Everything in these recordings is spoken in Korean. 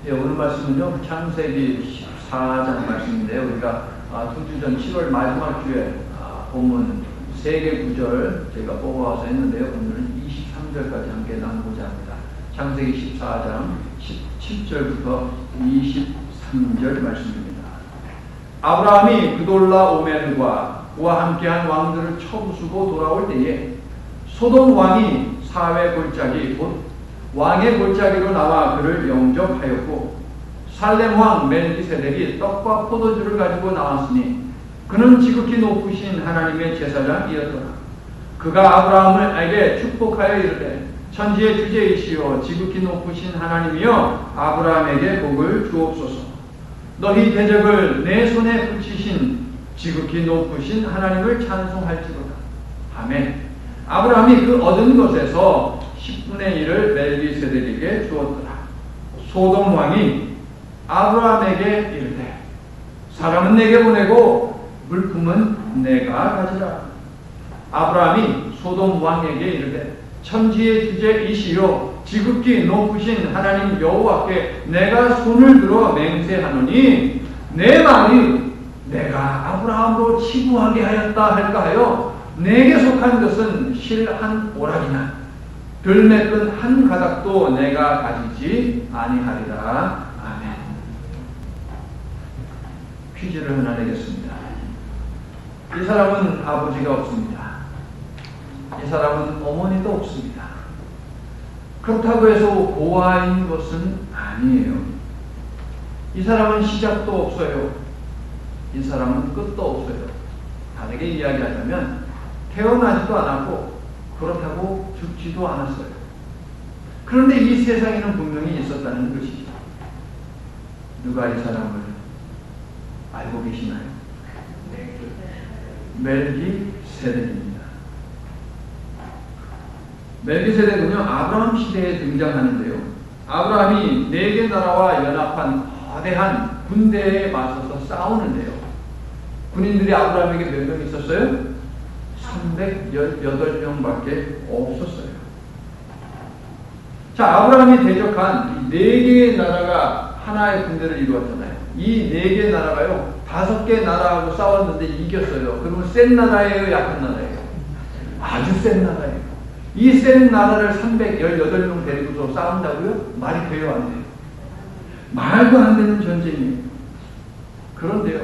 예, 오늘 말씀은요, 창세기 14장 말씀인데요. 우리가 2주 전 7월 마지막 주에 본문 3개 구절 제가 뽑아와서 했는데요. 오늘은 23절까지 함께 나누고자 합니다. 창세기 14장 17절부터 23절 말씀입니다. 아브라함이 그돌라오멜과 그와 함께한 왕들을 쳐부수고 돌아올 때에 소돔 왕이 사회 골짜기 곧 왕의 골짜기로 나와 그를 영접하였고 살렘 왕 멜기세덱이 떡과 포도주를 가지고 나왔으니 그는 지극히 높으신 하나님의 제사장이었더라. 그가 아브라함에게 축복하여 이르되 천지의 주제이시오 지극히 높으신 하나님이여 아브라함에게 복을 주옵소서. 너희 대적을 내 손에 붙이신 지극히 높으신 하나님을 찬송할지로다. 아멘. 아브라함이 그 얻은 것에서 10분의 1을 멜기세덱에게 주었더라. 소돔 왕이 아브라함에게 이르되 사람은 내게 보내고 물품은 내가 가지라. 아브라함이 소돔 왕에게 이르되 천지의 주제이시요 지극히 높으신 하나님 여호와께 내가 손을 들어 맹세하노니 내 말이 내가 아브라함으로 치부하게 하였다 할까 하여 내게 속한 것은 실 한 오락이나 들 맺은 한 가닥도 내가 가지지 아니하리라. 아멘. 퀴즈를 하나 내겠습니다. 이 사람은 아버지가 없습니다. 이 사람은 어머니도 없습니다. 그렇다고 해서 고아인 것은 아니에요. 이 사람은 시작도 없어요. 이 사람은 끝도 없어요. 다르게 이야기하자면 태어나지도 않았고 그렇다고 죽지도 않았어요. 그런데 이 세상에는 분명히 있었다는 것이죠. 누가 이 사람을 알고 계시나요? 멜기세덱입니다. 멜기세덱은요 아브라함 시대에 등장하는데요. 아브라함이 4개 나라와 연합한 거대한 군대에 맞서서 싸우는데요. 군인들이 아브라함에게 몇 명 있었어요? 318명밖에 없었어요. 자, 아브라함이 대적한 4개의 나라가 하나의 군대를 이루었잖아요. 이 4개 나라가요 5개 나라하고 싸웠는데 이겼어요. 그러면 센 나라예요? 약한 나라예요? 아주 센 나라예요. 이 센 나라를 318명 데리고서 싸운다고요? 말이 돼요? 안 돼요? 말도 안 되는 전쟁이에요. 그런데요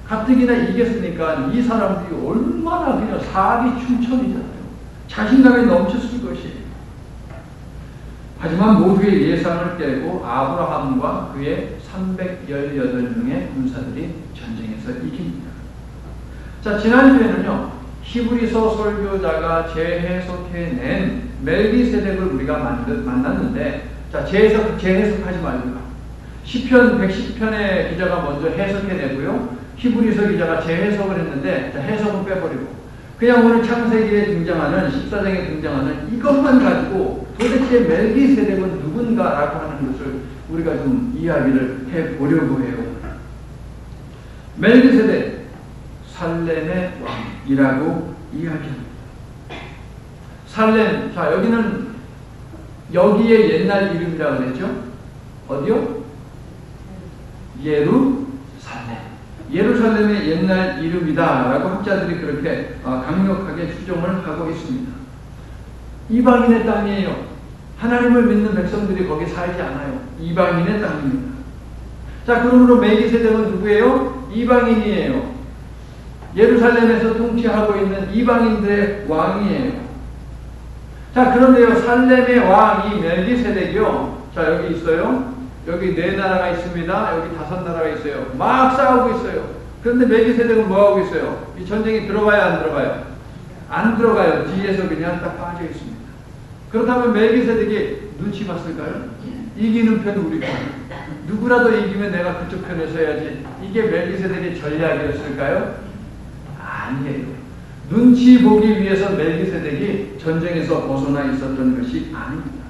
가뜩이나 이겼으니까 이 사람들이 얼마나 그냥 사기충천이잖아요. 자신감에 넘쳤을 것이에요. 하지만 모두의 예상을 깨고 아브라함과 그의 318명의 군사들이 전쟁에서 이깁니다. 자, 지난주에는요 히브리서 설교자가 재해석해낸 멜기세덱을 우리가 만났는데 자, 재해석하지 말고요. 시편 110편의 기자가 먼저 해석해내고요. 히브리서 기자가 재해석을 했는데 자, 해석은 빼버리고 그냥 오늘 창세기에 등장하는 14장에 등장하는 이것만 가지고 도대체 멜기세덱은 누군가라고 하는 것을 우리가 좀 이야기를 해보려고 해요. 멜기세덱 살렘의 왕이라고 이야기합니다. 살렘, 자 여기는 여기에 옛날 이름이라고 그랬죠? 어디요? 예루살렘의 옛날 이름이다라고 학자들이 그렇게 강력하게 추정을 하고 있습니다. 이방인의 땅이에요. 하나님을 믿는 백성들이 거기 살지 않아요. 이방인의 땅입니다. 자, 그러므로 멜기세덱은 누구예요? 이방인이에요. 예루살렘에서 통치하고 있는 이방인들의 왕이에요. 자, 그런데요 살렘의 왕이 멜기세덱이요. 자, 여기 있어요. 여기 4나라가 있습니다. 여기 5나라가 있어요. 막 싸우고 있어요. 그런데 멜기세덱은 뭐하고 있어요? 이 전쟁이 들어가요? 안 들어가요? 안 들어가요. 뒤에서 그냥 딱 빠져 있습니다. 그렇다면 멜기세덱이 눈치 봤을까요? 이기는 편 우리가. 누구라도 이기면 내가 그쪽 편에 서야지. 이게 멜기세덱의 전략이었을까요? 아니에요. 눈치 보기 위해서 멜기세덱이 전쟁에서 벗어나 있었던 것이 아닙니다.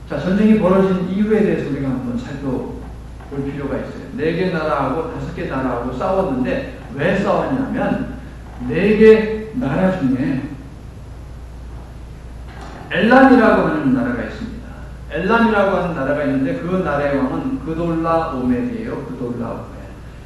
자, 전쟁이 벌어진 이유에 대해서 우리가 한번 살펴볼 필요가 있어요. 4개 나라하고 5개 나라하고 싸웠는데 왜 싸웠냐면 4개 나라 중에 엘람이라고 하는 나라가 있습니다. 엘람이라고 하는 나라가 있는데 그 나라의 왕은 그돌라오멜이에요. 그돌라오멜.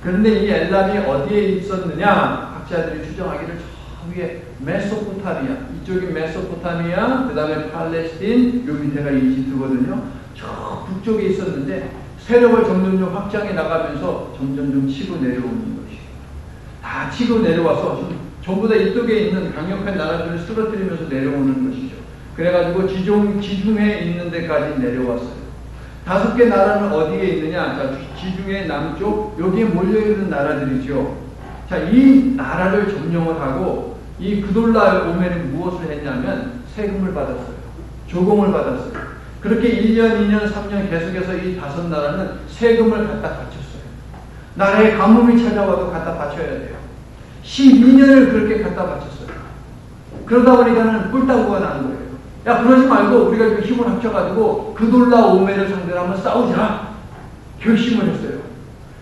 그런데 이 엘람이 어디에 있었느냐? 학자들이 추정하기를 저 위에 메소포타미아, 이쪽이 메소포타미아, 그 다음에 팔레스틴, 요 밑에가 이집트거든요. 저 북쪽에 있었는데 세력을 점점 확장해 나가면서 점점 치고 내려오는 것이에요. 다 치고 내려와서 전부 다 이쪽에 있는 강력한 나라들을 쓰러뜨리면서 내려오는 것이죠. 그래가지고 지중해 있는 데까지 내려왔어요. 5개 나라는 어디에 있느냐? 자, 지중해 남쪽, 여기에 몰려있는 나라들이죠. 자, 이 나라를 점령을 하고, 이 그돌라오멜이 무엇을 했냐면, 세금을 받았어요. 조공을 받았어요. 그렇게 1년, 2년, 3년 계속해서 이 5 나라는 세금을 갖다 바쳤어요. 나라에 가뭄이 찾아와도 갖다 바쳐야 돼요. 12년을 그렇게 갖다 바쳤어요. 그러다 보니까는 꿀따구가 나는 거예요. 야, 그러지 말고 우리가 힘을 합쳐가지고 그돌라오멜을 상대로 한번 싸우자 결심을 했어요.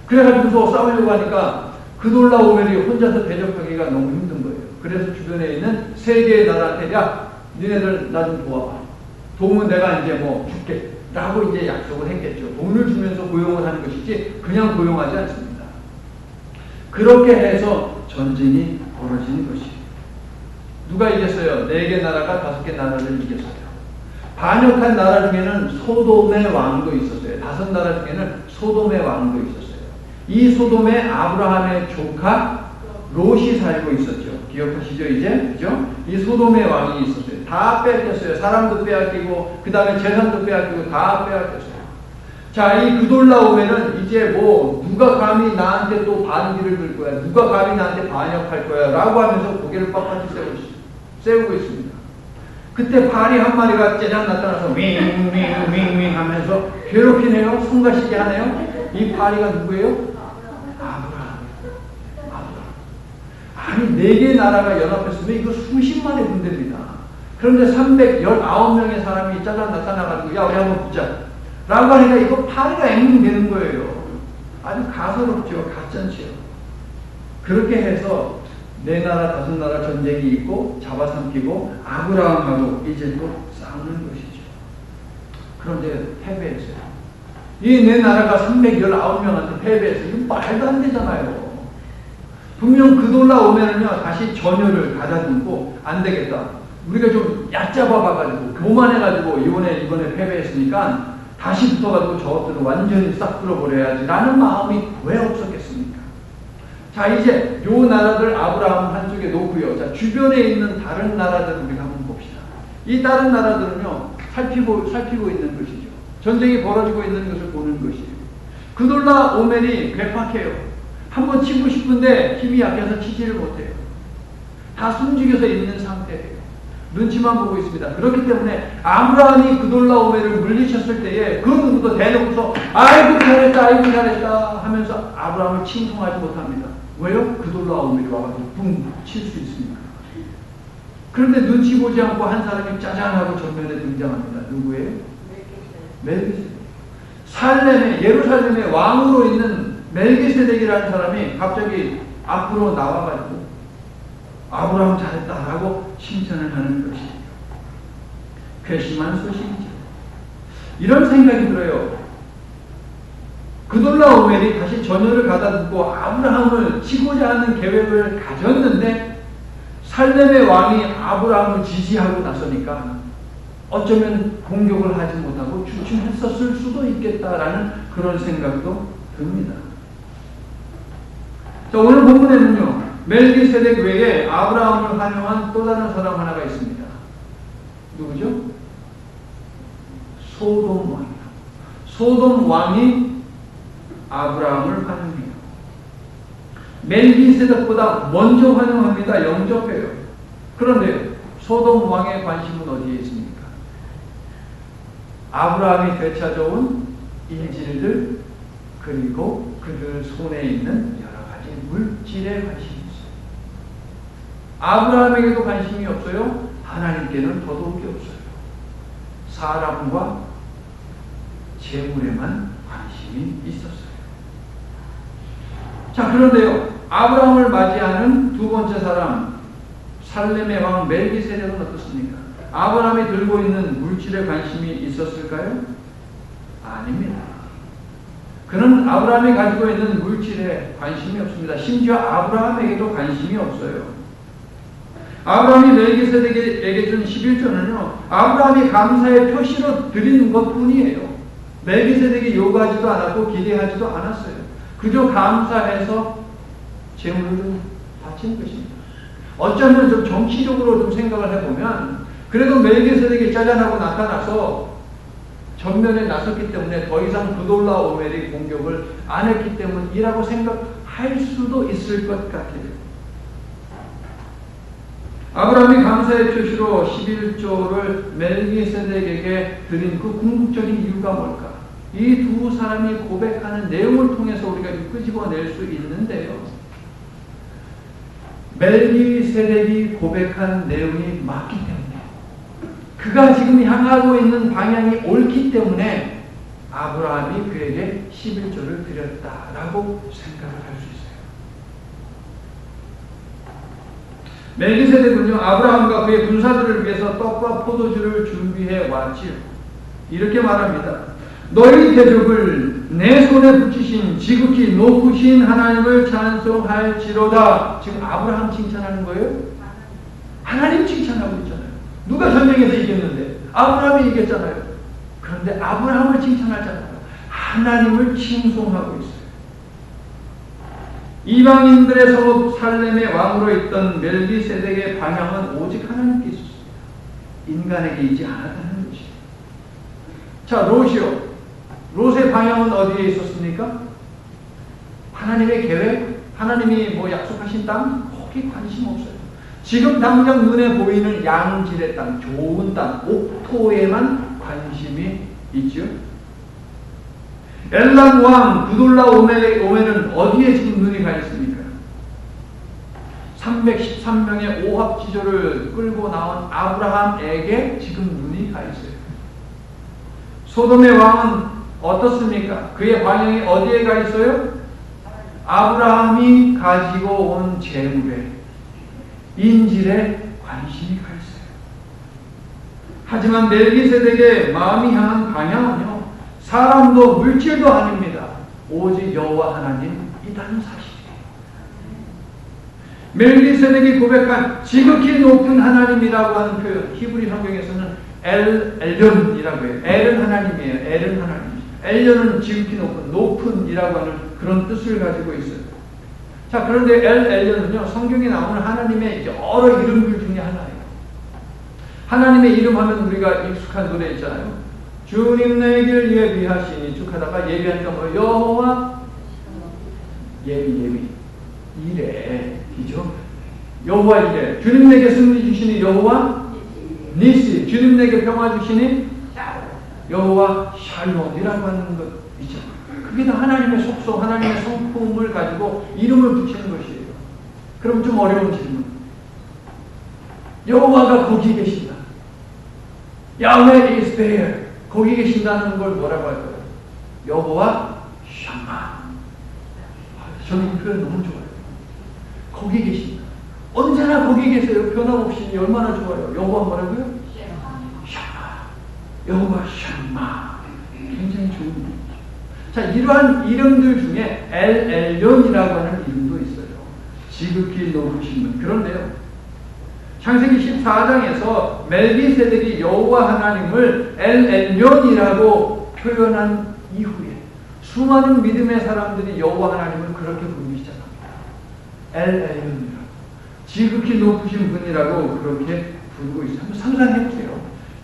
그래가지고서 싸우려고 하니까 그돌라오멜이 혼자서 대적하기가 너무 힘든 거예요. 그래서 주변에 있는 3개의 나라한테 야, 니네들 나 좀 도와봐. 도움은 내가 이제 뭐 줄게 라고 이제 약속을 했겠죠. 돈을 주면서 고용을 하는 것이지 그냥 고용하지 않습니다. 그렇게 해서 전쟁이 벌어지는 것이에요. 누가 이겼어요? 4개 나라가 5개 나라를 이겼어요. 반역한 나라 중에는 소돔의 왕도 있었어요. 5 나라 중에는 소돔의 왕도 있었어요. 이 소돔에 아브라함의 조카 롯이 살고 있었죠. 기억하시죠? 이제? 그죠? 이 소돔의 왕이 있었어요. 다 뺏겼어요. 사람도 빼앗기고, 그 다음에 재산도 빼앗기고, 다 빼앗겼어요. 자, 이 그돌라오멜은 이제 뭐, 누가 감히 나한테 또 반기를 들 거야. 누가 감히 나한테 반역할 거야. 라고 하면서 고개를 빳빳이 세우고 있습니다. 그때 파리 한 마리가 째장 나타나서 윙윙윙윙 하면서 괴롭히네요. 성가시게 하네요. 이 파리가 누구예요? 아니 4개 나라가 연합했으면 이거 수십만의 군대입니다. 그런데 319명의 사람이 짜잔 나타나가지고 야 우리 한번 붙자 라고 하니까 이거 파리가 앵앵되는 거예요. 아주 가소롭죠. 가짠치요. 그렇게 해서 4나라 5나라 전쟁이 있고 잡아삼키고 아브라함하고 이제 또 싸우는 것이죠. 그런데 패배했어요. 이 4나라가 319명한테 패배했어요. 이거 말도 안 되잖아요. 분명 그돌라오멜은요 다시 전열을 가다듬고 안 되겠다. 우리가 좀 얕잡아 봐가지고 교만해가지고 이번에 패배했으니까 다시 붙어가지고 저것들을 완전히 싹 쓸어버려야지 라는 마음이 왜 없었겠습니까? 자 이제 요 나라들 아브라함 한쪽에 놓고요. 자 주변에 있는 다른 나라들 우리가 한번 봅시다. 이 다른 나라들은요 살피고 있는 것이죠. 전쟁이 벌어지고 있는 것을 보는 것이에요. 그돌라오멜이 괴팍해요. 한번 치고 싶은데 힘이 약해서 치지를 못해요. 다 숨죽여서 있는 상태예요. 눈치만 보고 있습니다. 그렇기 때문에 아브라함이 그돌라오멜을 물리쳤을 때에 그 누구도 대놓고서 아이고 잘했다 하면서 아브라함을 칭송하지 못합니다. 왜요? 그돌라오멜이 와가지고 붕 칠 수 있으니까. 그런데 눈치 보지 않고 한 사람이 짜잔하고 전면에 등장합니다. 누구예요? 멜기세덱. 살렘의 예루살렘의 왕으로 있는 멜기세덱이라는 사람이 갑자기 앞으로 나와가지고 아브라함 잘했다라고 칭찬을 하는 것이에요. 괘씸한 소식이죠. 이런 생각이 들어요. 그돌라오멜이 다시 전열을 가다듬고 아브라함을 치고자 하는 계획을 가졌는데 살렘의 왕이 아브라함을 지지하고 나서니까 어쩌면 공격을 하지 못하고 주춤했었을 수도 있겠다라는 그런 생각도 듭니다. 자, 오늘 본문에는요 멜기세덱 외에 아브라함을 환영한 또 다른 사람 하나가 있습니다. 누구죠? 소돔 왕이요. 소돔 왕이 아브라함을 환영해요. 멜기세덱보다 먼저 환영합니다. 영접해요. 그런데 소돔 왕의 관심은 어디에 있습니까? 아브라함이 되찾아온 인질들 그리고 그들 손에 있는 여러 가지 물질에 관심이 있어요. 아브라함에게도 관심이 없어요. 하나님께는 더더욱이 없어요. 사람과 재물에만 관심이 있었어요. 자, 그런데요 아브라함을 맞이하는 두 번째 사람 살렘의 왕 멜기세덱은 어떻습니까? 아브라함이 들고 있는 물질에 관심이 있었을까요? 아닙니다. 그는 아브라함이 가지고 있는 물질에 관심이 없습니다. 심지어 아브라함에게도 관심이 없어요. 아브라함이 멜기세덱에게 준 11조는요, 아브라함이 감사의 표시로 드리는 것 뿐이에요. 멜기세덱이 요구하지도 않았고 기대하지도 않았어요. 그저 감사해서 재물을 바친 것입니다. 어쩌면 좀 정치적으로 좀 생각을 해보면, 그래도 멜기세덱이 짜잔하고 나타나서 전면에 나섰기 때문에 더 이상 그돌라오멜이 공격을 안 했기 때문이라고 생각할 수도 있을 것 같아요. 아브라함이 감사의 표시로 11조를 멜기세덱에게 드린 그 궁극적인 이유가 뭘까? 이 두 사람이 고백하는 내용을 통해서 우리가 끄집어낼 수 있는데요. 멜기세덱이 고백한 내용이 맞기 때문에, 그가 지금 향하고 있는 방향이 옳기 때문에 아브라함이 그에게 11조를 드렸다라고 생각을 할 수 있어요. 멜기세덱은요, 아브라함과 그의 군사들을 위해서 떡과 포도주를 준비해 왔지요. 이렇게 말합니다. 너희 대적을 내 손에 붙이신 지극히 높으신 하나님을 찬송할지로다. 지금 아브라함 칭찬하는 거예요? 하나님 칭찬하고 있잖아요. 누가 전쟁에서 이겼는데? 아브라함이 이겼잖아요. 그런데 아브라함을 칭찬하잖아요. 하나님을 칭송하고 있어요. 이방인들의 성읍 살렘의 왕으로 있던 멜기세덱의 방향은 오직 하나님께 있었습니다. 인간에게 있지 않았다는 것이에요. 자, 롯이요. 롯의 방향은 어디에 있었습니까? 하나님의 계획, 하나님이 뭐 약속하신 땅, 거기 관심 없어요. 지금 당장 눈에 보이는 양질의 땅, 좋은 땅, 옥토에만 관심이 있죠. 엘람 왕 그돌라오멜은 어디에 지금 눈이 가 있습니까? 313명의 오합지졸을 끌고 나온 아브라함에게 지금 눈이 가 있어요. 소돔의 왕은 어떻습니까? 그의 방향이 어디에 가 있어요? 아브라함이 가지고 온 재물에, 인질에 관심이 가 있어요. 하지만 멜기세덱의 마음이 향한 방향은요, 사람도 물질도 아닙니다. 오직 여호와 하나님이라는 사실이에요. 멜기세덱이 고백한 지극히 높은 하나님이라고 하는 표현, 히브리 성경에서는 엘련이라고 해요. 엘은 하나님이에요. 엘은 하나님. 엘련은 지극히 높은 이라고 하는 그런 뜻을 가지고 있어요. 자, 그런데 엘련은요, 성경에 나오는 하나님의 여러 이름들 중에 하나예요. 하나님의 이름 하면 우리가 익숙한 노래 있잖아요. 주님 내 길 예비하시니 쭉 하다가 예비하니까 뭐 여호와 예비 이래 이죠. 여호와 이래. 주님 내게 승리 주시니 여호와 니시. 주님 내게 평화 주시니 여호와 샬롬이라고 하는 것 있죠. 그게 다 하나님의 속성, 하나님의 성품을 가지고 이름을 붙이는 것이에요. 그럼 좀 어려운 질문. 여호와가 거기 계신다. Yahweh is there. 거기 계신다는 걸 뭐라고 할까요? 여호와 샴마. 저는 이 표현 너무 좋아요. 거기 계신다. 언제나 거기 계세요. 변함없이. 얼마나 좋아요. 여호와 뭐라고요? 샴마. 여호와 샴마. 굉장히 좋은 이름이죠. 자, 이러한 이름들 중에 엘엘론이라고 하는 이름도 있어요. 지극히 높으신 분. 그런데요, 창세기 14장에서 멜기세덱이 여호와 하나님을 엘엘론이라고 표현한 이후에 수많은 믿음의 사람들이 여호와 하나님을 그렇게 부르기 시작합니다. 엘엘론이라고, 지극히 높으신 분이라고 그렇게 부르고 있어요. 한번 상상해 보세요.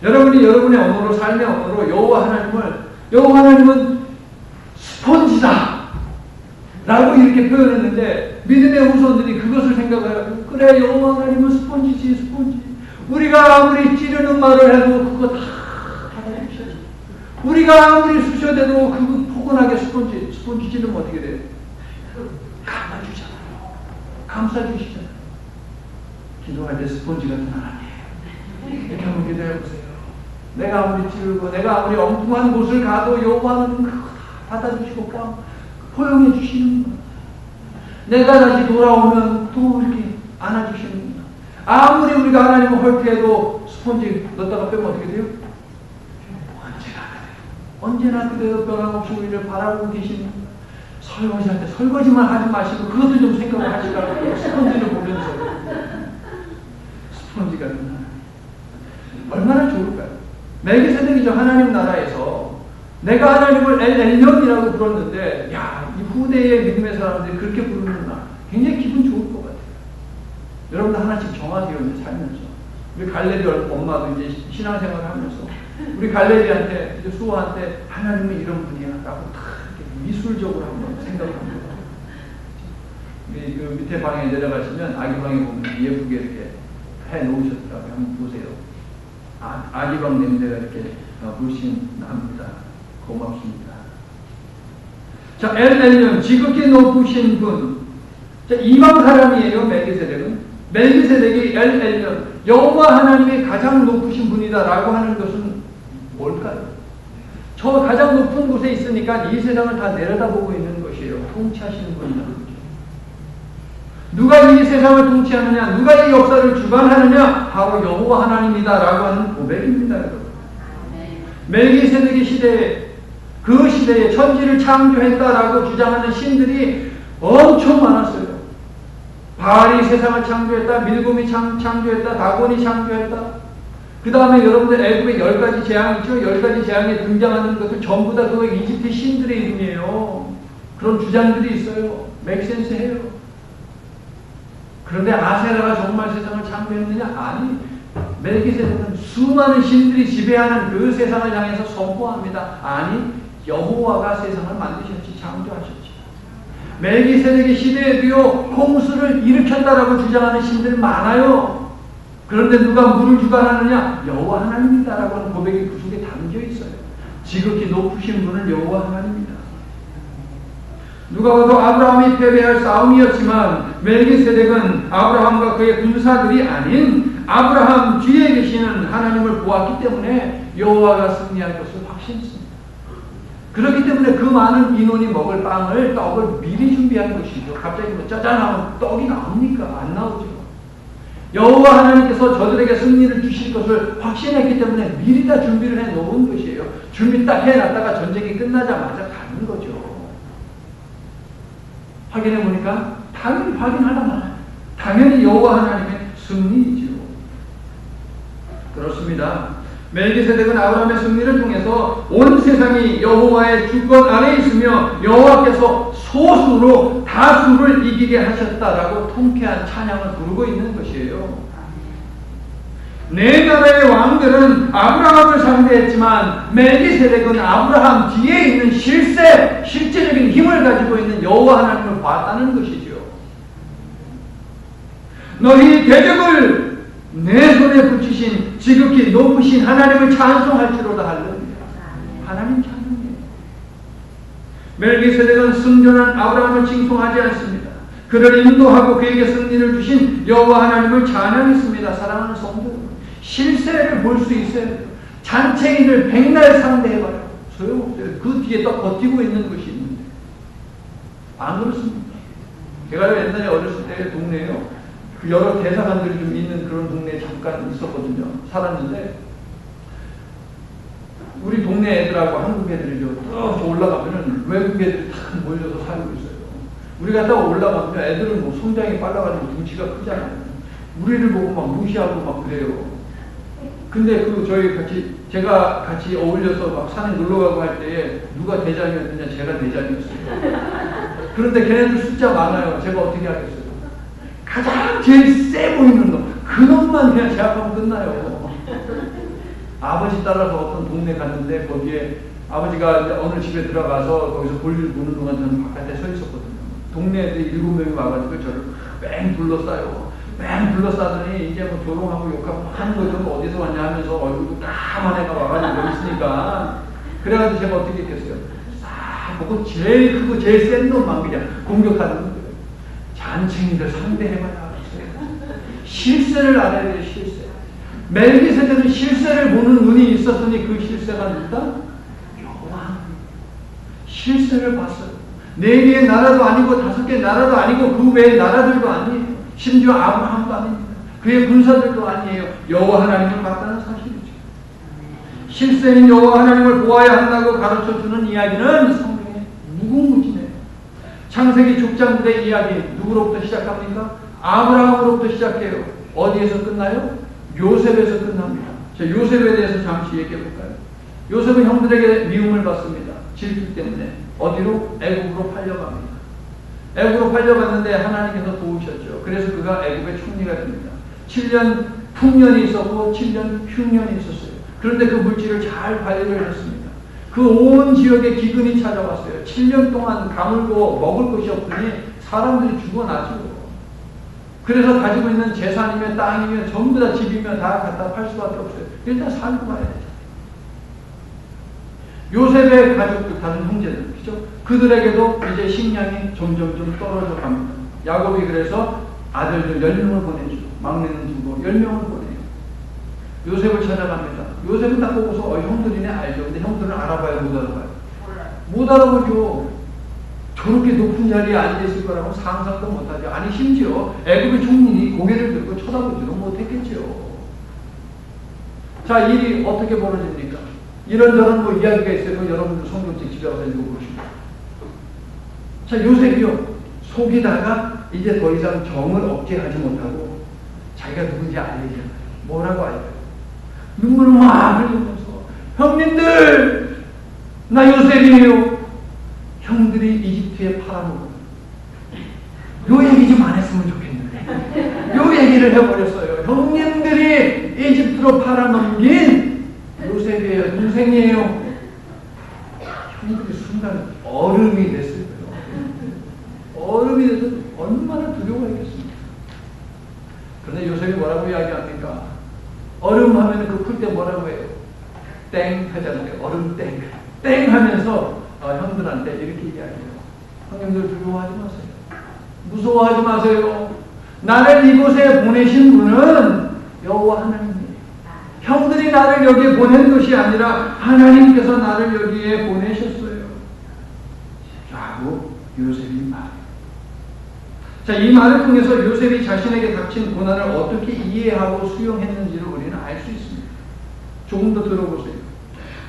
여러분이 여러분의 언어로, 삶의 언어로 여호와 하나님은 스펀지다 라고 이렇게 표현했는데, 믿음의 후손들이 그것을 생각해요. 그래, 여호와 하나님은 스펀지지. 우리가 아무리 찌르는 말을 해도 그거 다 받아주셔요. 우리가 아무리 쑤셔대도 그거 포근하게 스펀지 찌르면 어떻게 돼요? 감아주잖아요. 감싸주시잖아요. 기도할 때 스펀지 같은 하나님, 이렇게 한번 기도해보세요. 내가 아무리 찌르고 내가 아무리 엉뚱한 곳을 가도 여호와는 그거 다 받아주시고 포용해 주시는구나. 내가 다시 돌아오면 또 이렇게 안아주시는구나. 아무리 우리가 하나님을 헐티해도 스펀지 넣었다가 빼면 어떻게 돼요? 언제나 그래요. 언제나 그대로 변함없이 우리를 바라보고 계십니다. 설거지할 때 설거지만 하지 마시고 그것도 좀 생각을 하시라고 스펀지를 보면서 스펀지 같은 하나님. 얼마나 좋을까요? 멜기세덱이 저 하나님 나라에서 내가 하나님을 엘련이라고 불렀는데 야, 이 후대의 믿음의 사람들이 그렇게 부르는구나. 굉장히 기분 좋을 것 같아요. 여러분도 하나씩 정하세요. 이제 살면서. 우리 갈렙이 엄마도 이제 신앙생활을 하면서 우리 갈렙이한테 이제 수호한테 하나님은 이런 분이야 라고 다 미술적으로 한번 생각을 합니다. 우리 그 밑에 방에 내려가시면 아기 방에 보면 예쁘게 이렇게 해 놓으셨더라고요. 한번 보세요. 아기 방 냄새가 이렇게 불신합니다. 고맙습니다. 자, 엘yon 지극히 높으신 분. 자, 이방 사람이에요. 멜기세덱은. 멜기세덱이 엘yon 여호와 하나님이 가장 높으신 분이다라고 하는 것은 뭘까요? 저 가장 높은 곳에 있으니까 이 세상을 다 내려다보고 있는 것이에요. 통치하시는 분이다. 누가 이 세상을 통치하느냐? 누가 이 역사를 주관하느냐? 바로 여호와 하나님이다라고 하는 고백입니다. 여러분. 멜기세덱의 시대에 그 시대에 천지를 창조했다라고 주장하는 신들이 엄청 많았어요. 바알이 세상을 창조했다. 밀곰이 창조했다. 다곤이 창조했다. 그 다음에 여러분들 애굽에 10가지 재앙이 있죠. 10가지 재앙에 등장하는 것들 전부 다 그 이집트 신들의 이름이에요. 그런 주장들이 있어요. 맥센스 해요. 그런데 아세라가 정말 세상을 창조했느냐? 아니. 멜기세덱은 수많은 신들이 지배하는 그 세상을 향해서 선포합니다. 아니, 여호와가 세상을 만드셨지, 창조하셨지. 멜기세덱의 시대에도요, 홍수를 일으켰다라고 주장하는 신들 많아요. 그런데 누가 물을 주관하느냐? 여호와 하나님이다라고 하는 고백이 그 속에 담겨 있어요. 지극히 높으신 분은 여호와 하나님이다. 누가 봐도 아브라함이 패배할 싸움이었지만 멜기세덱은 아브라함과 그의 군사들이 아닌 아브라함 뒤에 계시는 하나님을 보았기 때문에 여호와가 승리할 것을 확신했습니다. 그렇기 때문에 그 많은 인원이 먹을 떡을 미리 준비한 것이죠. 갑자기 뭐 짜잔 하면 떡이 나옵니까? 안 나오죠. 여호와 하나님께서 저들에게 승리를 주실 것을 확신했기 때문에 미리 다 준비를 해놓은 것이에요. 준비 딱 해놨다가 전쟁이 끝나자마자 가는 거죠. 확인해보니까 당연히 확인하다만 당연히 여호와 하나님의 승리이지요. 그렇습니다. 멜기세덱은 아브라함의 승리를 통해서 온 세상이 여호와의 주권 아래 있으며 여호와께서 소수로 다수를 이기게 하셨다라고 통쾌한 찬양을 부르고 있는 것이에요. 네 나라의 왕들은 아브라함을 상대했지만 멜기세덱은 아브라함 뒤에 있는 실제적인 힘을 가지고 있는 여호와 하나님을 봤다는 것이죠. 너희 대적을 내 손에 붙이신 지극히 높으신 하나님을 찬송할지로다 할렐루야. 하나님 찬송이에요. 멜기세덱은 승전한 아브라함을 칭송하지 않습니다. 그를 인도하고 그에게 승리를 주신 여호와 하나님을 찬양했습니다. 사랑하는 성도, 실세를 볼 수 있어야 돼요. 잔챙이를 백날 상대해봐요. 소용없어요. 그 뒤에 또 버티고 있는 것이 있는데. 안 그렇습니다. 제가 옛날에 어렸을 때 동네에요. 그 여러 대사관들이 좀 있는 그런 동네에 잠깐 있었거든요. 살았는데, 우리 동네 애들하고 한국 애들이 쭉 올라가면은 외국 애들이 탁 몰려서 살고 있어요. 우리 갔다가 올라가면 애들은 뭐 성장이 빨라가지고 덩치가 크잖아요. 우리를 보고 막 무시하고 막 그래요. 근데 제가 같이 어울려서 막 산에 놀러 가고 할 때에 누가 대장이었느냐? 제가 대장이었어요. 그런데 걔네들 숫자 많아요. 제가 어떻게 하겠어요? 가장 제일 세 보이는 놈, 그놈만 그냥 제압하면 끝나요. 아버지 따라서 어떤 동네 갔는데 거기에 아버지가 어느 집에 들어가서 거기서 볼일 보는 동안 저는 바깥에 서 있었거든요. 동네 애들이 7명이 와가지고 저를 뺑 둘러싸요. 뺑 둘러싸더니 이제 뭐 조롱하고 욕하고 하는 거죠. 뭐 어디서 왔냐 하면서 얼굴도 까만 애가 와가지고 여기 있으니까. 그래가지고 제가 어떻게 했겠어요? 싹 보고 제일 크고 제일 센 놈만 그냥 공격하는 거예요. 잔챙이들 상대해봐야 알았어요. 실세를 알아야 돼요. 실세. 멜기세덱은 실세를 보는 눈이 있었으니 그 실세가 누구다? 여호와. 실세를 봤어요. 4개의 나라도 아니고 5개의 나라도 아니고 그 외의 나라들도 아니에요. 심지어 아브라함도 아닙니다. 그의 군사들도 아니에요. 여호와 하나님을 봤다는 사실이죠. 실세인 여호와 하나님을 보아야 한다고 가르쳐주는 이야기는 성경에 무궁무진해요. 창세기 족장들의 이야기 누구로부터 시작합니까? 아브라함으로부터 시작해요. 어디에서 끝나요? 요셉에서 끝납니다. 자, 요셉에 대해서 잠시 얘기해 볼까요? 요셉은 형들에게 미움을 받습니다. 질투 때문에. 어디로? 애굽으로 팔려갑니다. 애굽으로 팔려갔는데 하나님께서 도우셨죠. 그래서 그가 애굽의 총리가 됩니다. 7년 풍년이 있었고 7년 흉년이 있었어요. 그런데 그 물질을 잘 관리를 했습니다. 그 온 지역에 기근이 찾아왔어요. 7년 동안 가물고 먹을 것이 없더니 사람들이 죽어나죠. 그래서 가지고 있는 재산이면 땅이면 전부 다 집이면 다 갖다 팔 수밖에 없어요. 일단 살고 가야 되죠. 요셉의 가족들, 다른 형제들, 그죠? 그들에게도 이제 식량이 점점 떨어져 갑니다. 야곱이 그래서 아들들 10명을 보내죠. 막내는 두고 10명을 보내요. 요셉을 찾아갑니다. 요셉은 딱 보고서 형들이네 알죠. 근데 형들은 알아봐요, 못 알아봐요? 못 알아보죠. 저렇게 높은 자리에 앉아있을 거라고 상상도 못하죠. 아니 심지어 애굽의 총리니 고개를 들고 쳐다보지도 못했겠죠. 자, 일이 어떻게 벌어집니까? 이런저런 뭐 이야기가 있어요. 여러분들 성경책 집에 와서 읽어보시고. 자, 요셉이요. 속이다가 이제 더 이상 정을 억제하지 못하고 자기가 누군지 알리잖아요. 뭐라고 알려요? 눈물을 막 흘리면서 형님들 나 요셉이에요. 형들이 이집트에 팔아먹은 요 얘기 좀 안 했으면 좋겠는데 요 얘기를 해버렸어요. 형님들이 이집트로 팔아넘긴 요셉이에요. 동생이에요. 형들이 순간 얼음이 됐을 거예요. 얼음이 돼서 얼마나 두려워했겠습니까? 그런데 요셉이 뭐라고 이야기합니까? 얼음 하면 그 풀 때 뭐라고 해요? 땡 하잖아요. 얼음 땡. 땡 하면서 형들한테 이렇게 이야기해요. 형님들 두려워하지 마세요. 무서워하지 마세요. 나를 이곳에 보내신 분은 여호와 하나님이에요. 형들이 나를 여기에 보낸 것이 아니라 하나님께서 나를 여기에 보내셨어요. 라고 요셉이 말해요. 자, 이 말을 통해서 요셉이 자신에게 닥친 고난을 어떻게 이해하고 수용했는지를 우리는 알 수 있습니다. 조금 더 들어보세요.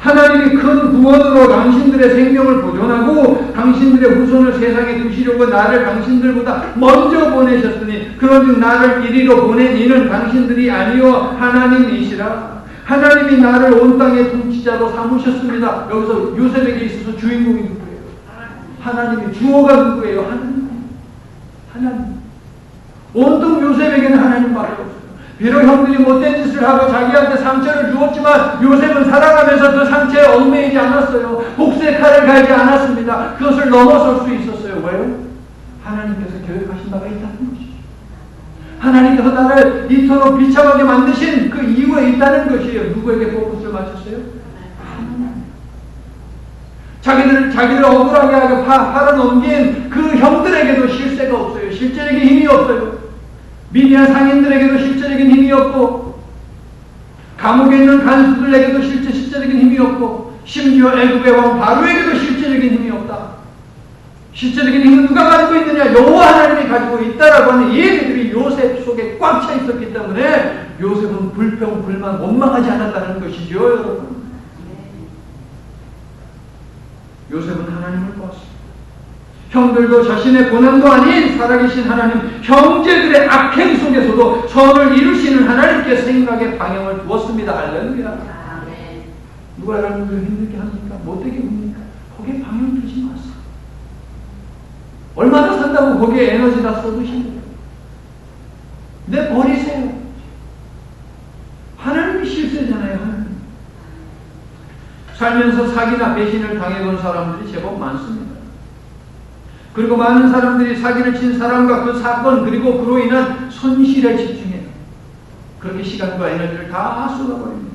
하나님이 큰 구원으로 당신들의 생명을 보존하고 당신들의 후손을 세상에 두시려고 나를 당신들보다 먼저 보내셨으니 그런즉 나를 이리로 보낸 이는 당신들이 아니요 하나님이시라. 하나님이 나를 온 땅의 통치자로 삼으셨습니다. 여기서 요셉에게 있어서 주인공이 누구예요? 하나님이. 주어가 누구예요? 하나님. 온통 요셉에게는 하나님밖에 없어요. 비록 형들이 못된 짓을 하고 자기한테 상처를 주었지만 요셉은 살아가면서 그 상처에 얽매이지 않았어요. 복수의 칼을 갈지 않았습니다. 그것을 넘어설 수 있었어요. 왜요? 하나님께서 계획하신 바가 있다는 것이죠. 하나님께서 나를 이토록 비참하게 만드신 그 이유가 있다는 것이에요. 누구에게 포커스를 맞췄어요? 자기를 억울하게 하고 팔아넘긴 그 형들에게도 실세가 없어요. 실제적인 힘이 없어요. 미디안 상인들에게도 실제적인 힘이 없고 감옥에 있는 간수들에게도 실제적인 힘이 없고 심지어 애굽의 왕 바로에게도 실제적인 힘이 없다. 실제적인 힘은 누가 가지고 있느냐? 여호와 하나님이 가지고 있다라고 하는 얘기들이 요셉 속에 꽉 차 있었기 때문에 요셉은 불평, 불만, 원망하지 않았다는 것이죠, 여러분. 요셉은 하나님을 보았습니다. 형들도 자신의 고난도 아닌 살아계신 하나님, 형제들의 악행 속에서도 선을 이루시는 하나님께 생각의 방향을 두었습니다. 할렐루야. 누가 여러분들 힘들게 합니까? 못되게 합니까? 거기에 방향 두지 마세요. 얼마나 산다고 거기에 에너지 다 쏟으시는 거예요. 버리세요. 하나님이 실세잖아요. 하나님. 살면서 사기나 배신을 당해본 사람들이 제법 많습니다. 그리고 많은 사람들이 사기를 친 사람과 그 사건 그리고 그로 인한 손실에 집중해요. 그렇게 시간과 에너지를 다 쏟아버립니다.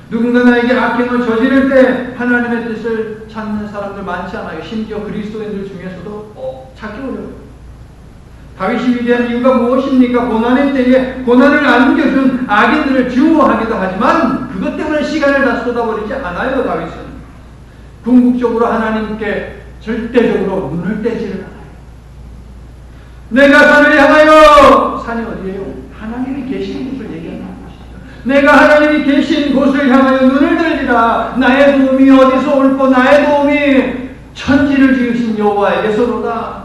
누군가 나에게 악행을 저지를 때 하나님의 뜻을 찾는 사람들 많지 않아요. 심지어 그리스도인들 중에서도 찾기 어려워요. 다윗이 위대한 이유가 무엇입니까? 고난의 때에 고난을 안겨준 악인들을 증오하기도 하지만 그것 때문에 시간을 다 쏟아버리지 않아요. 다윗은 궁극적으로 하나님께 절대적으로 눈을 떼지를 않아요. 내가 산을 향하여, 산이 어디예요? 하나님이 계신 곳을 얘기하는 것이죠. 내가 하나님이 계신 곳을 향하여 눈을 들지 하시리라. 나의 도움이 어디서 올꼬 나의 도움이 천지를 지으신 여호와에게서로다.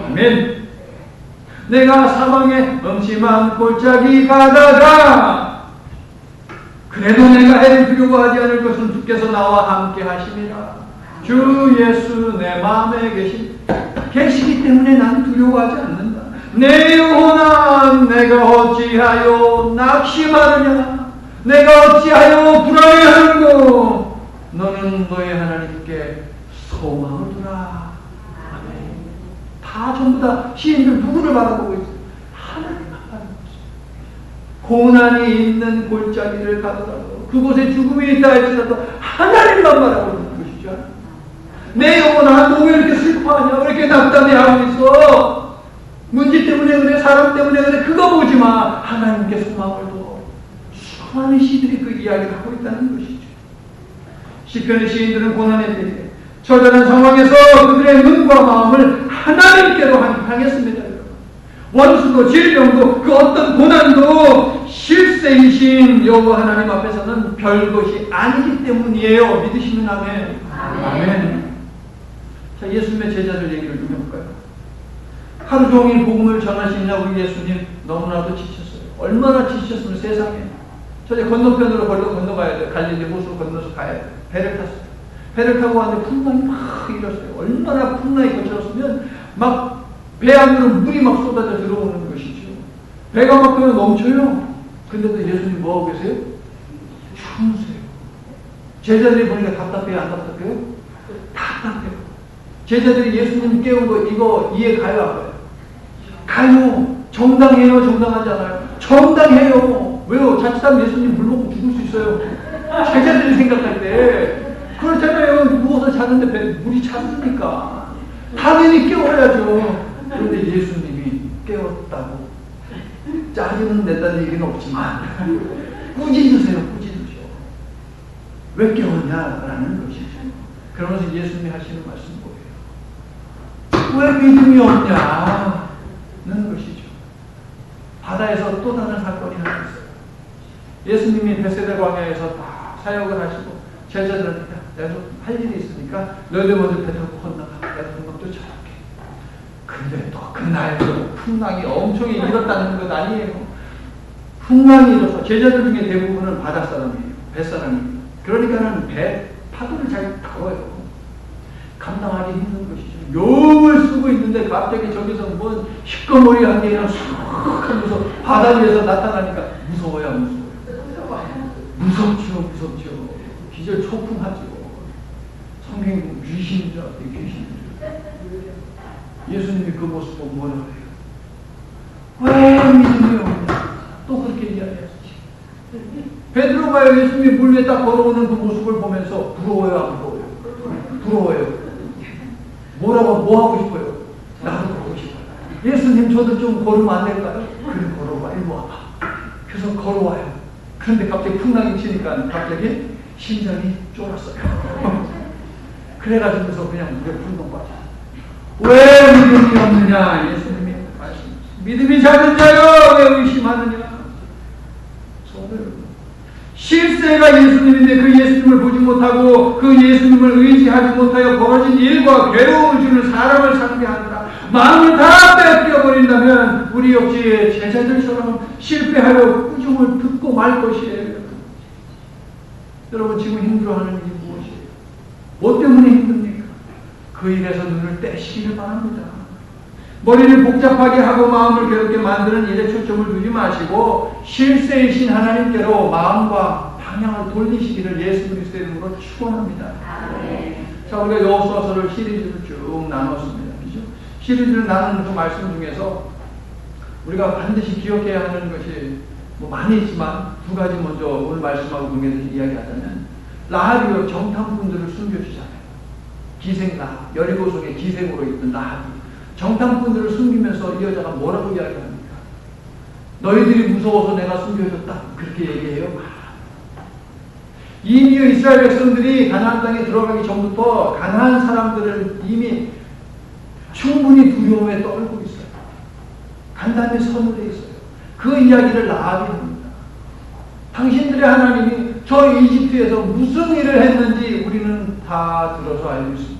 아멘. 내가 사방에 음침한 골짜기 가다가 그래도 내가 해를 두려워하지 않을 것은 주께서 나와 함께 하심이라. 주 예수 내 마음에 계시기 때문에 난 두려워하지 않는다. 내 영혼아 내가 어찌하여 낙심하느냐. 내가 어찌하여 불안해하는고. 너는 너의 하나님께 소망을 두라. 아멘. 다 전부 다 시인들 누구를 바라보고 있어요? 하나님만 바라보고 있어요. 고난이 있는 골짜기를 가더라도 그곳에 죽음이 있다 할지라도 하나님만 바라보는 것이죠. 내 영혼아 너 왜 이렇게 슬퍼하냐? 왜 이렇게 낙담해하고 있어? 문제 때문에 그래, 사람 때문에 그래, 그거 보지 마. 하나님께 소망을 둬. 수많은 시들이 그 이야기를 하고 있다는 것이죠. 시편의 시인들은 고난의 때에 처절한 상황에서 그들의 눈과 마음을 하나님께로 향했습니다. 원수도 질병도 그 어떤 고난도 실세이신 여호와 하나님 앞에서는 별것이 아니기 때문이에요. 믿으시면 아멘. 아멘. 자, 예수님의 제자들 얘기를 좀 해볼까요? 하루 종일 복음을 전하시느냐 우리 예수님 너무나도 지쳤어요. 얼마나 지쳤으면 세상에. 저희 건너편으로 건너가야 돼요. 갈릴리 호수로 건너서 가야 돼요. 배를 탔어요. 배를 타고 왔는데 풍랑이 막 일었어요. 얼마나 풍랑이 거칠었으면 막 배 안으로 물이 막 쏟아져 들어오는 것이죠. 배가 막 그냥 넘쳐요. 근데도 예수님 뭐하고 계세요? 주무세요. 제자들이 보니까 답답해요? 안 답답해요? 답답해요. 제자들이 예수님 깨운 거 이거 이해 가요? 안 가요? 가요. 정당해요? 정당하지 않아요? 정당해요. 왜요? 자칫하면 예수님 물 먹고 죽을 수 있어요. 제자들이 생각할 때 그렇잖아요. 누워서 자는데 물이 찼으니까 당연히 깨워야죠. 그런데 예수님이 깨웠다고 짜증은 냈다는 얘기는 없지만 꾸짖으세요. 꾸짖으셔. 왜 깨웠냐라는 것이죠. 그러면서 예수님이 하시는 말씀 뭐예요? 왜 믿음이 없냐는 것이죠. 바다에서 또 다른 사건이 하나 있어요. 예수님이 베세다 광야에서 다 사역을 하시고 제자들한테 내가 좀 할 일이 있으니까 너희들 먼저 배 타고 건너가. 내가 금방 쫓아갈게. 근데 또 그날도 풍랑이 엄청 일었다는 것 아니에요. 풍랑이 일어서 제자들 중에 대부분은 바닷사람이에요. 뱃사람이에요. 그러니까는 배 파도를 잘 타고요. 감당하기 힘든 것이죠. 용을 쓰고 있는데 갑자기 저기서 뭔 시꺼머리한 게 그냥 쑥 하면서 바다 위에서 나타나니까 무서워요, 무서워요. 무섭죠. 기절 초풍하죠. 성경에 귀신인 줄 알았더니 귀신인 줄 알았어요. 예수님이 그 모습 보고 뭐라 그래요? 왜 믿음이 없냐? 또 그렇게 이야기했지. 베드로가 예수님이 물 위에 딱 걸어오는 그 모습을 보면서 부러워요, 안 부러워요? 부러워요. 뭐 하고 싶어요? 나도 걸고 싶어요. 예수님 저도 좀 걸으면 안 될까요? 그래 걸어봐. 일로 와봐. 그래서 걸어와요. 그런데 갑자기 풍랑이 치니까 갑자기 심장이 쫄았어요. 그래가지고서 그냥 물에 풍덩 빠져. 왜 믿음이 없느냐? 예수님이 말씀. 믿음이 작은 자여 왜 의심하느냐? 실세가 예수님인데 그 예수님을 보지 못하고 그 예수님을 의지하지 못하여 벌어진 일과 괴로움을 주는 사람을 상대하느라 마음을 다 빼앗겨버린다면 우리 역시 제자들처럼 실패하여 꾸중을 듣고 말 것이에요. 여러분 지금 힘들어하는 일이 무엇이에요? 뭐 때문에 힘듭니까? 그 일에서 눈을 떼시기를 바랍니다. 머리를 복잡하게 하고 마음을 괴롭게 만드는 일에 초점을 두지 마시고 실세이신 하나님께로 마음과 방향을 돌리시기를 예수 그리스도의 이름으로 축원합니다. 자, 우리가 여호수아서를 시리즈로 쭉 나눴습니다. 그죠? 시리즈를 나누는 그 말씀 중에서 우리가 반드시 기억해야 하는 것이 뭐 많이 있지만 두 가지 먼저 오늘 말씀하고 관계돼서 이야기하자면 라합이 정탐꾼들을 숨겨주잖아요. 기생라 여리고 속에 기생으로 있던 라합이 정탐꾼들을 숨기면서 이 여자가 뭐라고 이야기합니까? 너희들이 무서워서 내가 숨겨줬다. 그렇게 얘기해요. 이미 이스라엘 백성들이 가나안 땅에 들어가기 전부터 가나안 사람들은 이미 충분히 두려움에 떨고 있어요. 간담에 서늘해 있어요. 그 이야기를 라합이 합니다. 당신들의 하나님이 저 이집트에서 무슨 일을 했는지 우리는 다 들어서 알고 있습니다.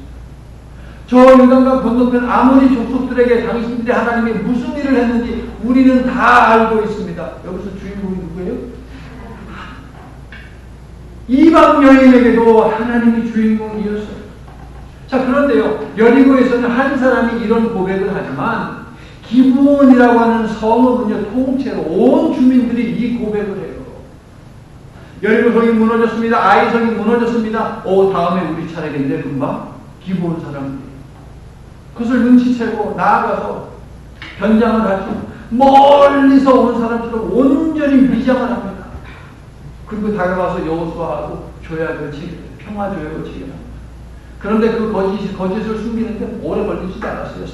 저 요단강 건너편 아모리 족속들에게 당신들의 하나님이 무슨 일을 했는지 우리는 다 알고 있습니다. 여기서 주인공이 누구예요? 이방 여인에게도 하나님이 주인공이었어요. 자, 그런데요, 여리고에서는 한 사람이 이런 고백을 하지만 기브온이라고 하는 성읍은요, 통째로 온 주민들이 이 고백을 해요. 여리고성이 무너졌습니다. 아이성이 무너졌습니다. 다음에 우리 차례겠는데 금방 기브온 사람들이 그것을 눈치채고 나아가서 변장을 하죠. 멀리서 온 사람처럼 온전히 위장을 합니다. 그리고 다가가서 여호수아하고 조약을 체결해요. 평화 조약을 체결합니다. 그런데 그 거짓을 숨기는데 오래 걸리지도 않았어요.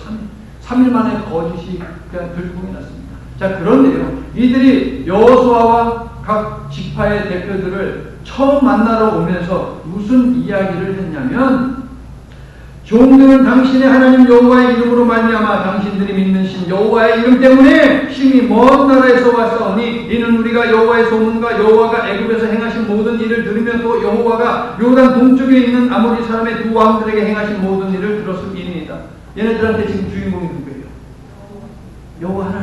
3일 만에 거짓이 그냥 들통이 났습니다. 자, 그런데요, 이들이 여호수아와 각 지파의 대표들을 처음 만나러 오면서 무슨 이야기를 했냐면, 종들은 당신의 하나님 여호와의 이름으로 말미암아 당신들이 믿는 신 여호와의 이름 때문에 심히 먼 나라에서 왔사오니 이는 우리가 여호와의 소문과 여호와가 애굽에서 행하신 모든 일을 들으며 또 여호와가 요단 동쪽에 있는 아모리 사람의 두 왕들에게 행하신 모든 일을 들었음이니이다. 얘네들한테 지금 주인공이 누구예요? 여호와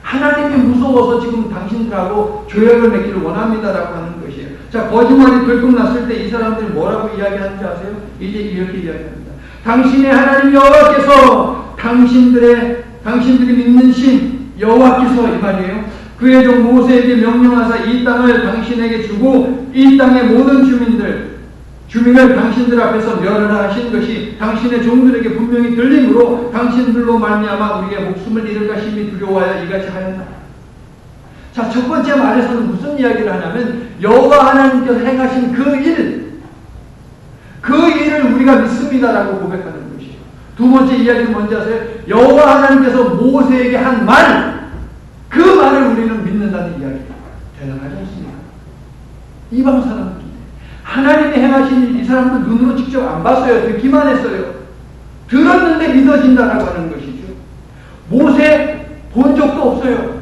하나님이 무서워서 지금 당신들하고 조약을 맺기를 원합니다라고 하는 것이에요. 자, 거짓말이 들통났을 때 이 사람들이 뭐라고 이야기하는지 아세요? 이제 이렇게 이야기합니다. 당신의 하나님 여호와께서 당신들이 믿는 신 여호와께서, 이 말이에요, 그의 종 모세에게 명령하사 이 땅을 당신에게 주고 이 땅의 모든 주민을 당신들 앞에서 멸하신 것이 당신의 종들에게 분명히 들림으로 당신들로 말미암아 우리의 목숨을 잃을까 심히 두려워하여 이같이 하였다. 자, 첫 번째 말에서는 무슨 이야기를 하냐면 여호와 하나님께서 행하신 그 일을 우리가 믿습니다라고 고백하는 것이에요. 두 번째 이야기는 뭔지 아세요? 여호와 하나님께서 모세에게 한 말, 그 말을 우리는 믿는다는 이야기예요. 대단하지 않습니까? 이방 사람들, 하나님이 행하신 일, 이 사람들 눈으로 직접 안 봤어요. 듣기만 했어요. 들었는데 믿어진다라고 하는 것이죠. 모세 본 적도 없어요.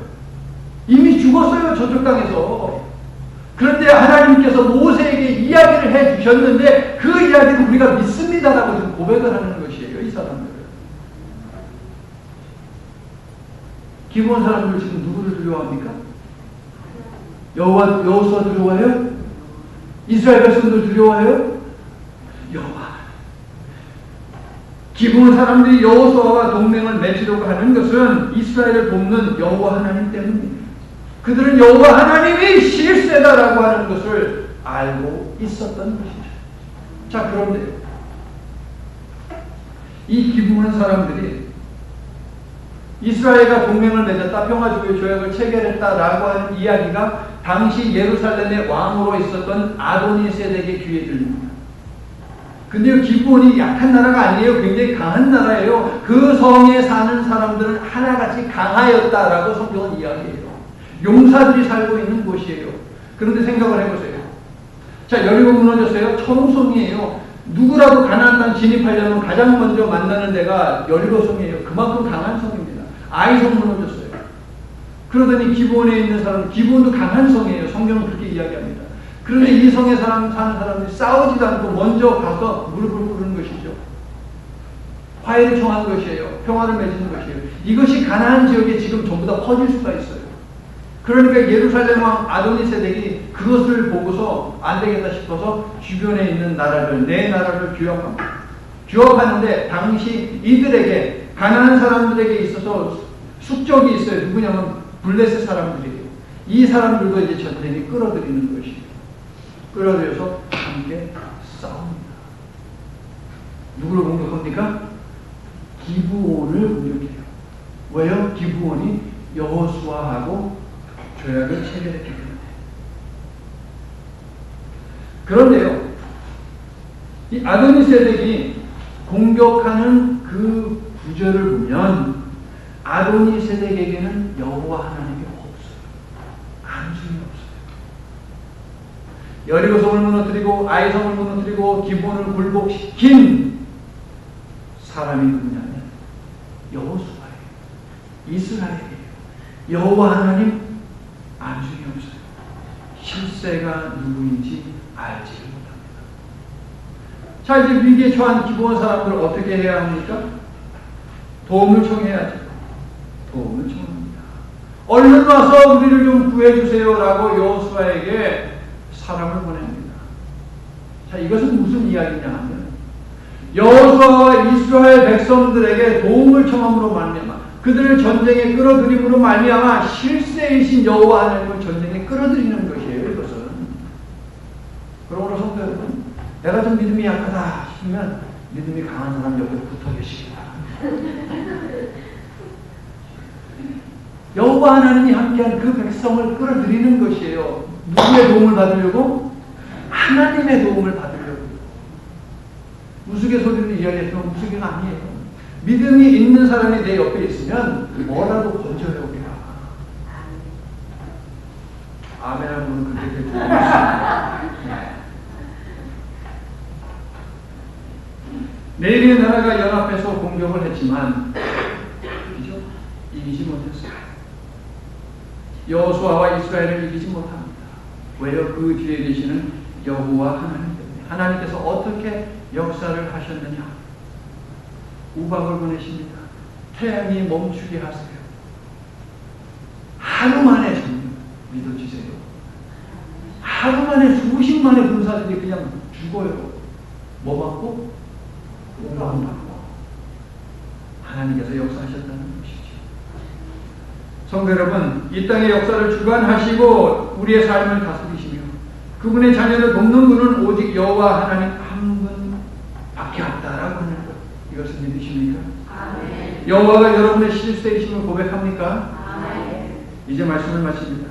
이미 죽었어요, 저쪽 땅에서. 그런데 하나님께서 모세에게 이야기를 해주셨는데 그 이야기를 우리가 믿습니다라고 지금 고백을 하는 것이에요, 이 사람들은. 기브온 사람들 지금 누구를 두려워합니까? 여호수아 두려워해요? 이스라엘 백성들 두려워해요? 여호와. 기브온 사람들이 여호수아와 동맹을 맺으려고 하는 것은 이스라엘을 돕는 여호와 하나님 때문입니다. 그들은 여호와 하나님이 실세다라고 하는 것을 알고 있었던 것이죠. 자, 그런데 이 기브온 사람들이 이스라엘과 동맹을 맺었다, 평화주의 조약을 체결했다라고 하는 이야기가 당시 예루살렘의 왕으로 있었던 아도니세덱의 귀에 들립니다. 근데 기브온이 약한 나라가 아니에요. 굉장히 강한 나라예요. 그 성에 사는 사람들은 하나같이 강하였다라고 성경은 이야기해요. 용사들이 살고 있는 곳이에요. 그런데 생각을 해보세요. 자, 여리고 무너졌어요. 청송이에요. 누구라도 가나안 땅 진입하려면 가장 먼저 만나는 데가 여리고성이에요. 그만큼 강한 성입니다. 아이성 무너졌어요. 그러더니 기브온에 있는 사람, 기브온도 강한 성이에요. 성경은 그렇게 이야기합니다. 그런데 이 성에 사는 사람들이 싸우지도 않고 먼저 가서 무릎을 꿇는 것이죠. 화해를 청한 것이에요. 평화를 맺는 것이에요. 이것이 가나안 지역에 지금 전부 다 퍼질 수가 있어요. 그러니까 예루살렘 왕 아도니세덱이 그것을 보고서 안 되겠다 싶어서 주변에 있는 나라들, 네 나라를 규합합니다. 규합하는데 당시 이들에게, 가나안 사람들에게 있어서 숙적이 있어요. 누구냐면 블레셋 사람들이에요. 이 사람들도 이제 전쟁에 끌어들이는 것이에요. 끌어들여서 함께 싸웁니다. 누구를 공격합니까? 기브온을 공격해요. 왜요? 기브온이 여호수아하고 조약을 체결했기 때문에. 그런데요, 이 아도니세덱이 공격하는 그 구절을 보면 아도니세덱에게는 여호와 하나님이 없어요. 안중이 없어요. 여리고성을 무너뜨리고 아이성을 무너뜨리고 기브온을 굴복시킨 사람이 누구냐면 여호수아예요. 이스라엘이에요. 여호와 하나님 안중이 없어요. 실세가 누구인지 알지를 못합니다. 자, 이제 위기에 처한 기부한 사람들 어떻게 해야 합니까? 도움을 청해야죠. 도움을 청합니다. 얼른 와서 우리를 좀 구해주세요라고 여호수아에게 사람을 보냅니다. 자, 이것은 무슨 이야기냐 하면 여호수아와 이스라엘 백성들에게 도움을 청함으로 말미암아 그들을 전쟁에 끌어들임으로 말미암아 실세이신 여호와 하나님을 전쟁에 끌어들이는 것이에요. 이것은. 그러므로 성도 여러분, 내가 좀 믿음이 약하다 싶으면 믿음이 강한 사람 옆에 붙어 계시기 바랍니다. 여호와 하나님이 함께한 그 백성을 끌어들이는 것이에요. 누구의 도움을 받으려고? 하나님의 도움을 받으려고. 우스갯소리를 이야기했지만 우스개가 아니에요. 믿음이 있는 사람이 내 옆에 있으면 뭐라도 건져요, 우리가. 아멘 하면 그렇게 되죠. 네리의 나라가 연합해서 공격을 했지만 그죠? 이기지 못했어요. 여호수아와 이스라엘을 이기지 못합니다. 왜요? 그 뒤에 계시는 여호와 하나님 때문에. 하나님께서 어떻게 역사를 하셨느냐? 우박을 보내십니다. 태양이 멈추게 하세요. 하루 만에 좀 믿어주세요. 하루 만에 수십만의 군사들이 그냥 죽어요. 뭐 맞고? 우박 맞고. 하나님께서 역사하셨다는 것이죠. 성도 여러분, 이 땅의 역사를 주관하시고 우리의 삶을 다스리시며 그분의 자녀를 돕는 분은 오직 여호와 하나님 한 분밖에 없다라고 하는 것. 이것을 믿으십니까? 아멘. 여호와가 여러분의 실세이심을 고백합니까? 아멘. 이제 말씀을 마칩니다.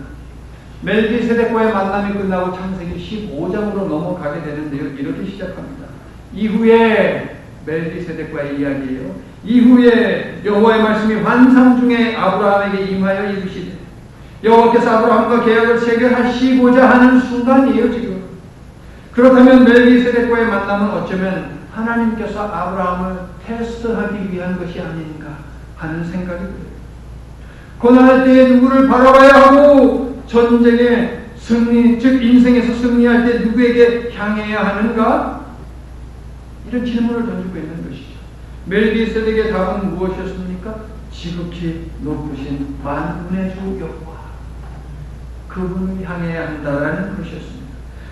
멜기세덱과의 만남이 끝나고 창세기 15장으로 넘어가게 되는데요. 이렇게 시작합니다. 이후에 멜기세덱과의 이야기예요. 이후에 여호와의 말씀이 환상 중에 아브라함에게 임하여 이르시되 여호와께서 아브라함과 계약을 체결하시고자 하는 순간이에요. 지금. 그렇다면 멜기세덱과의 만남은 어쩌면 하나님께서 아브라함을 테스트하기 위한 것이 아닌가 하는 생각이 들어요. 고난할 때에 누구를 바라봐야 하고 전쟁의 승리, 즉 인생에서 승리할 때 누구에게 향해야 하는가? 이런 질문을 던지고 있는 것이죠. 멜기세덱의 답은 무엇이었습니까? 지극히 높으신 만군의 주 여호와, 그분을 향해야 한다라는 것이었습니다.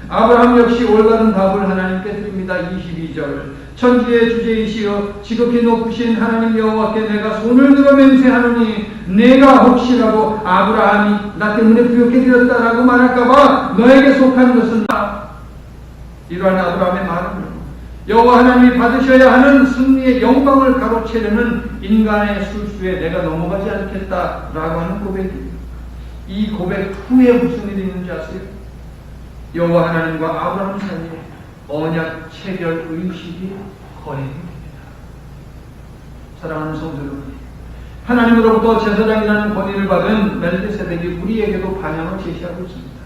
아브라함 역시 올바른 답을 하나님께 드립니다. 22절 천지의 주제이시여 지극히 높으신 하나님 여호와께 내가 손을 들어 맹세하노니 내가 혹시라도 아브라함이 나 때문에 부욕해 드렸다라고 말할까봐 너에게 속한 것은 이러한 아브라함의 말은 여호와 하나님이 받으셔야 하는 승리의 영광을 가로채려는 인간의 술수에 내가 넘어가지 않겠다라고 하는 고백입니다. 이 고백 후에 무슨 일이 있는지 아세요? 여호와 하나님과 아브라함 사이에 언약 체결 의식이 거행됩니다. 사랑하는 성도 여러분, 하나님으로부터 제사장이라는 권위를 받은 멜기세덱이 우리에게도 방향을 제시하고 있습니다.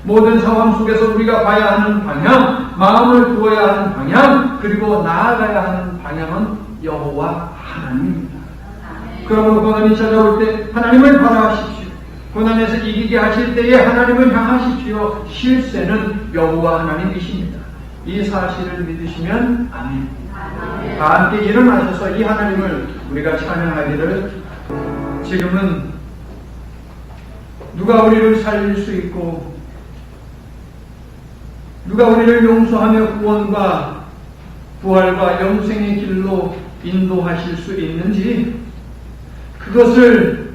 모든 상황 속에서 우리가 봐야 하는 방향, 마음을 두어야 하는 방향, 그리고 나아가야 하는 방향은 여호와 하나님입니다. 그러므로 고난이 찾아올 때 하나님을 바라하십시오. 고난에서 이기게 하실 때에 하나님을 향하십시오. 실세는 여호와 하나님이십니다. 이 사실을 믿으시면 아멘. 다 함께 일어나셔서 이 하나님을 우리가 찬양하기를. 지금은 누가 우리를 살릴 수 있고 누가 우리를 용서하며 구원과 부활과 영생의 길로 인도하실 수 있는지 그것을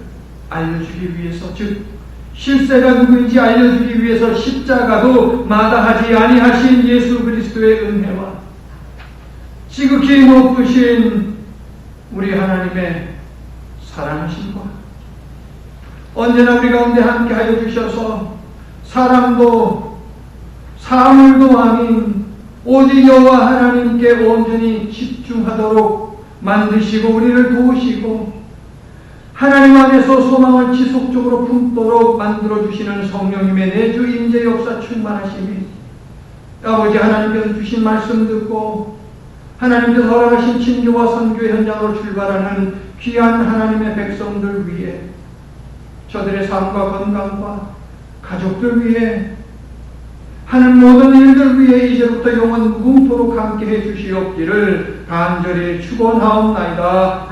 알려주기 위해서, 즉 실세가 누구인지 알려주기 위해서 십자가도 마다하지 아니하신 예수 그리스도의 은혜와 지극히 높으신 우리 하나님의 사랑하심과 언제나 우리 가운데 함께하여 주셔서 사랑도 사물도 아닌 오직 여호와 하나님께 온전히 집중하도록 만드시고 우리를 도우시고 하나님 안에서 소망을 지속적으로 품도록 만들어주시는 성령님의 내주 임재 역사 충만하심이 아버지 하나님께서 주신 말씀 듣고 하나님께서 허락하신 친교와 선교 현장으로 출발하는 귀한 하나님의 백성들 위해 저들의 삶과 건강과 가족들 위해 하는 모든 일들 위에 이제부터 영원 무궁토록 함께해 주시옵기를 간절히 축원하옵나이다.